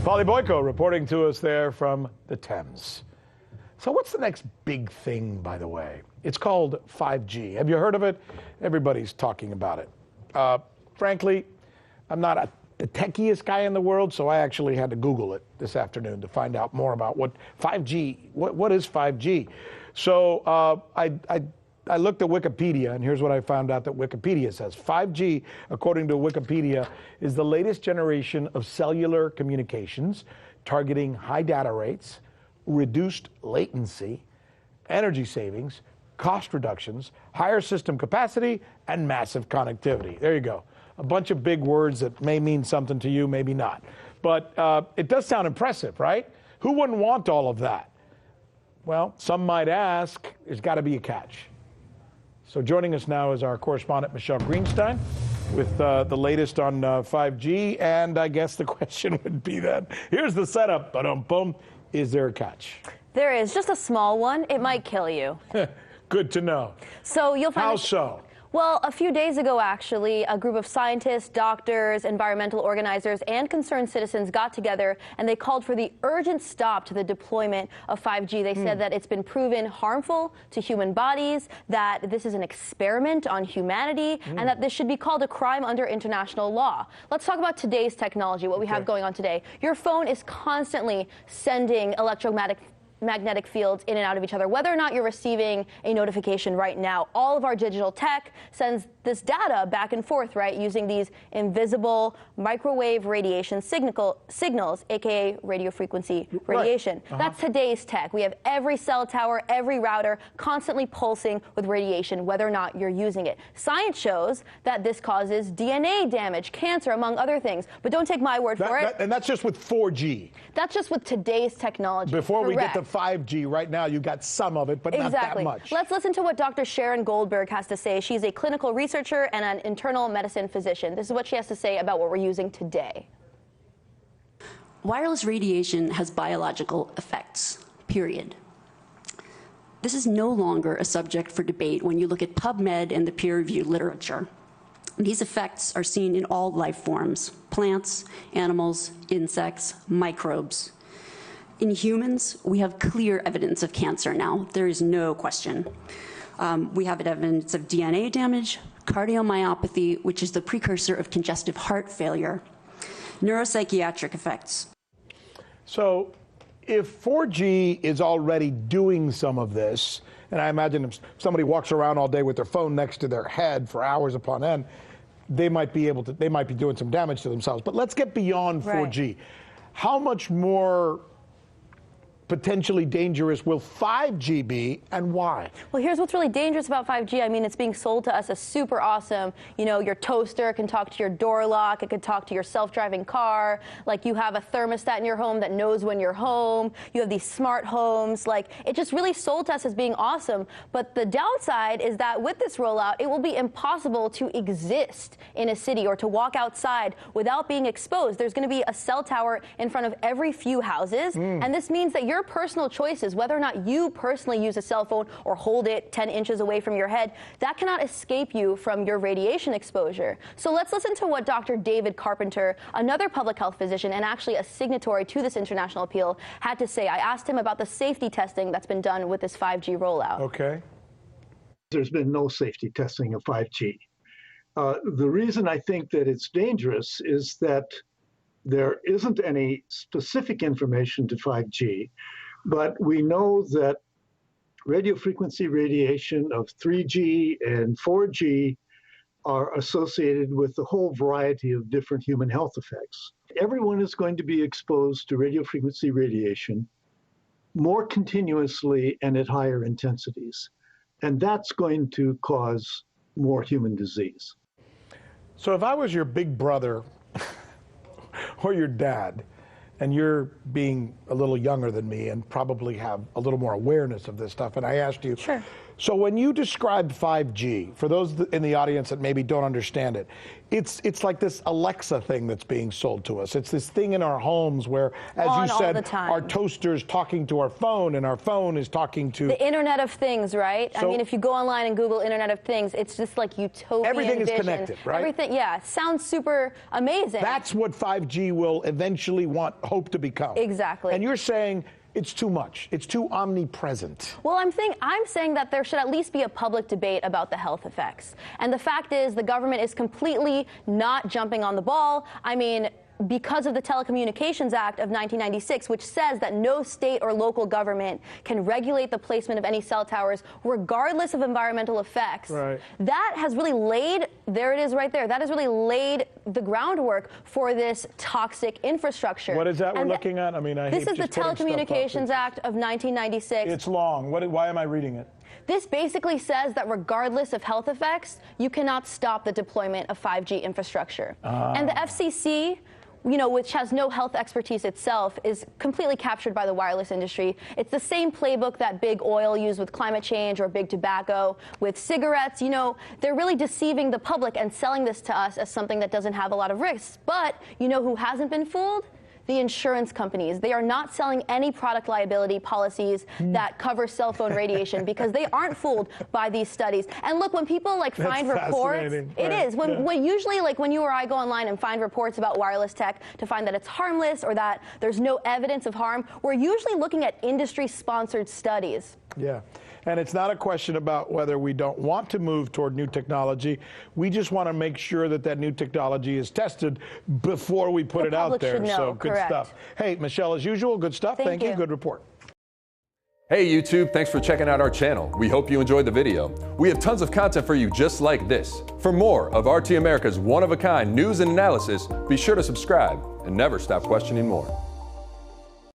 Polly Boyko reporting to us there from the Thames. So what's the next big thing, by the way? It's called 5G. Have you heard of it? Everybody's talking about it. Frankly, I'm not the techiest guy in the world, so I actually had to Google it this afternoon to find out more about what 5G, what is 5G? So I looked at Wikipedia, and here's what I found out that Wikipedia says. 5G, according to Wikipedia, is the latest generation of cellular communications targeting high data rates, reduced latency, energy savings, cost reductions, higher system capacity, and massive connectivity. There you go. A bunch of big words that may mean something to you, maybe not. But it does sound impressive, right? Who wouldn't want all of that? Well, some might ask, there's got to be a catch. So joining us now is our correspondent, Michelle Greenstein, with the latest on 5G. And I guess the question would be then, here's the setup, ba-dum-bum, is there a catch? There is, just a small one. It might kill you. Good to know. So you'll find. How so? Well, a few days ago, actually, a group of scientists, doctors, environmental organizers, and concerned citizens got together and they called for the urgent stop to the deployment of 5G. They said that it's been proven harmful to human bodies, that this is an experiment on humanity, and that this should be called a crime under international law. Let's talk about today's technology, what we have going on today. Your phone is constantly sending electromagnetic fields in and out of each other, whether or not you're receiving a notification right now. All of our digital tech sends this data back and forth, right, using these invisible microwave radiation signals, aka radio frequency radiation. Right. That's today's tech. We have every cell tower, every router constantly pulsing with radiation, whether or not you're using it. Science shows that this causes DNA damage, cancer, among other things. But don't take my word for it. And that's just with 4G. That's just with today's technology. Before we get to 5G, right now you got some of it, but not that much. Let's listen to what Dr. Sharon Goldberg has to say. She's a clinical researcher and an internal medicine physician. This is what she has to say about what we're using today. Wireless radiation has biological effects, period. This is no longer a subject for debate when you look at PubMed and the peer-reviewed literature. These effects are seen in all life forms: plants, animals, insects, microbes. In humans, we have clear evidence of cancer now. There is no question. We have evidence of DNA damage, cardiomyopathy, which is the precursor of congestive heart failure, neuropsychiatric effects. So if 4G is already doing some of this, and I imagine if somebody walks around all day with their phone next to their head for hours upon end, they might be doing some damage to themselves. But let's get beyond 4G. How much more potentially dangerous will 5G be, and why? Well, here's what's really dangerous about 5G. I mean, it's being sold to us as super awesome. You know, your toaster can talk to your door lock. It can talk to your self-driving car. Like, you have a thermostat in your home that knows when you're home. You have these smart homes. Like, it just really sold to us as being awesome. But the downside is that with this rollout, it will be impossible to exist in a city or to walk outside without being exposed. There's going to be a cell tower in front of every few houses, and this means that your personal choices, whether or not you personally use a cell phone or hold it 10 inches away from your head, that cannot escape you from your radiation exposure. So let's listen to what Dr. David Carpenter, another public health physician and actually a signatory to this international appeal, had to say. I asked him about the safety testing that's been done with this 5G rollout. Okay. There's been no safety testing of 5G. The reason I think that it's dangerous is that there isn't any specific information to 5G. But we know that radio frequency radiation of 3G and 4G are associated with a whole variety of different human health effects. Everyone is going to be exposed to radio frequency radiation more continuously and at higher intensities. And that's going to cause more human disease. So if I was your big brother or your dad, and you're being a little younger than me and probably have a little more awareness of this stuff, and I asked you, So when you described 5G, for those in the audience that maybe don't understand it, it's like this Alexa thing that's being sold to us. It's this thing in our homes where, as you said, our toaster's talking to our phone and our phone is talking to... The Internet of Things, right? I mean, if you go online and Google Internet of Things, it's just like utopian Everything is vision. connected, right? Everything, yeah. Sounds super amazing. That's what 5G will eventually hope to become. Exactly. And you're saying it's too much. It's too omnipresent. Well, I'm saying that there should at least be a public debate about the health effects. And the fact is the government is completely not jumping on the ball. I mean, because of the Telecommunications Act of 1996, which says that no state or local government can regulate the placement of any cell towers regardless of environmental effects. Right. That has really laid, there it is right there, that has really laid the groundwork for this toxic infrastructure. What is that we're looking at? I mean, this is the Telecommunications Act of 1996. It's long. Why am I reading it? This basically says that regardless of health effects, you cannot stop the deployment of 5G infrastructure. And the FCC, which has no health expertise itself, is completely captured by the wireless industry. It's the same playbook that big oil used with climate change or big tobacco with cigarettes. They're really deceiving the public and selling this to us as something that doesn't have a lot of risks. But you know who hasn't been fooled? The insurance companies. They are not selling any product liability policies that cover cell phone radiation because they aren't fooled by these studies. And look, when people find reports, it is. When usually when you or I go online and find reports about wireless tech to find that it's harmless or that there's no evidence of harm, we're usually looking at industry-sponsored studies. Yeah. And it's not a question about whether we don't want to move toward new technology. We just want to make sure that new technology is tested before we put it out there. So good stuff. Hey, Michelle, as usual, good stuff. Thank you. Good report. Hey YouTube, thanks for checking out our channel. We hope you enjoyed the video. We have tons of content for you just like this. For more of RT America's one-of-a-kind news and analysis, be sure to subscribe and never stop questioning more.